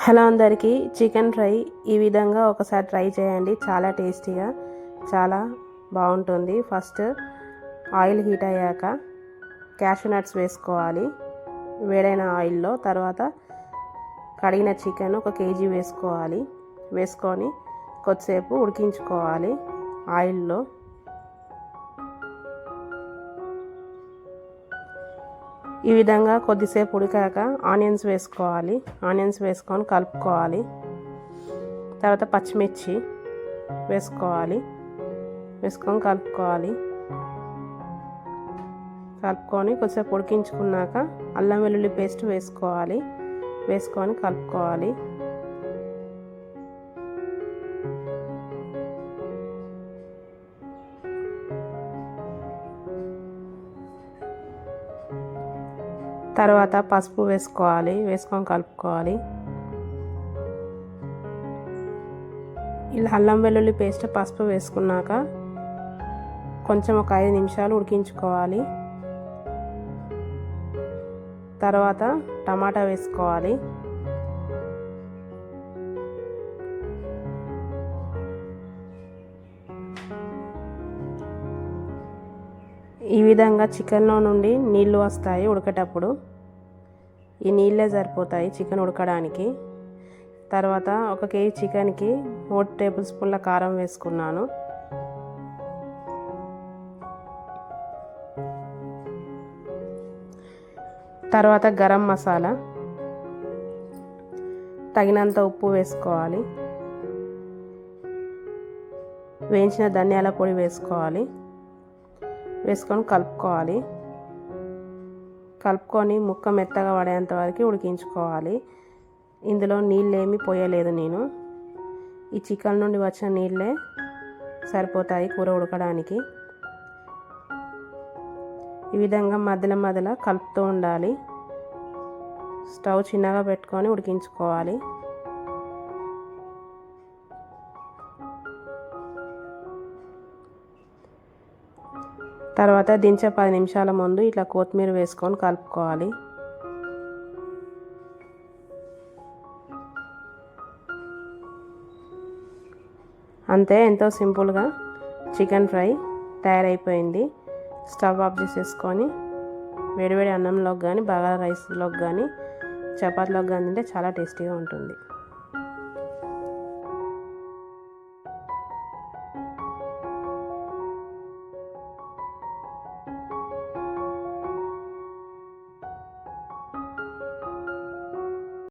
Hello అందరికీ, chicken fry ఈ విధంగా ఒకసారి ట్రై చేయండి. చాలా టేస్టీగా చాలా బాగుంటుంది. ఫస్ట్ ఆయిల్ హీట్ అయ్యాక క్యాషూ నట్స్ వేసుకోవాలి వేడైన ఆయిల్లో. తర్వాత కడిగిన చికెన్ 1 kg వేసుకోవాలి. వేసుకొని కొద్దిసేపు ఉడికించుకోవాలి ఆయిల్లో. ఈ విధంగా కొద్దిసేపు ఉడికాక ఆనియన్స్ వేసుకోవాలి. ఆనియన్స్ వేసుకొని కలుపుకోవాలి. తర్వాత పచ్చిమిర్చి వేసుకొని కలుపుకొని కొద్దిసేపు ఉడికించుకున్నాక అల్లం వెల్లుల్లి పేస్ట్ వేసుకొని కలుపుకోవాలి. తర్వాత పసుపు వేసుకొని కలుపుకోవాలి. ఇలా అల్లం వెల్లుల్లి పేస్ట్ పసుపు వేసుకున్నాక కొంచెం ఒక 5 నిమిషాలు ఉడికించుకోవాలి. తర్వాత టమాటా వేసుకోవాలి. ఈ విధంగా చికెన్లో నుండి నీళ్ళు వస్తాయి ఉడికేటప్పుడు. ఈ నీళ్ళే సరిపోతాయి చికెన్ ఉడకడానికి. తర్వాత 1 kg చికెన్కి 3 టేబుల్ స్పూన్ల కారం వేసుకున్నాను. తర్వాత గరం మసాలా, తగినంత ఉప్పు వేసుకోవాలి. వేయించిన ధనియాల పొడి వేసుకొని కలుపుకొని ముక్క మెత్తగా పడేంత వరకు ఉడికించుకోవాలి. ఇందులో నీళ్ళేమీ పోయలేదు నేను. ఈ చికెన్ నుండి వచ్చిన నీళ్ళే సరిపోతాయి కూర ఉడకడానికి. ఈ విధంగా మధ్యలో కలుపుతూ ఉండాలి. స్టవ్ చిన్నగా పెట్టుకొని ఉడికించుకోవాలి. తర్వాత దించే 10 నిమిషాల ముందు ఇట్లా కొత్తిమీర వేసుకొని కలుపుకోవాలి. అంతే, ఎంతో సింపుల్గా చికెన్ ఫ్రై తయారైపోయింది. స్టవ్ ఆఫ్ చేసేసుకొని వేడివేడి అన్నంలోకి కానీ బగారా రైస్లోకి కానీ చపాతీలోకి కానీ తింటే చాలా టేస్టీగా ఉంటుంది.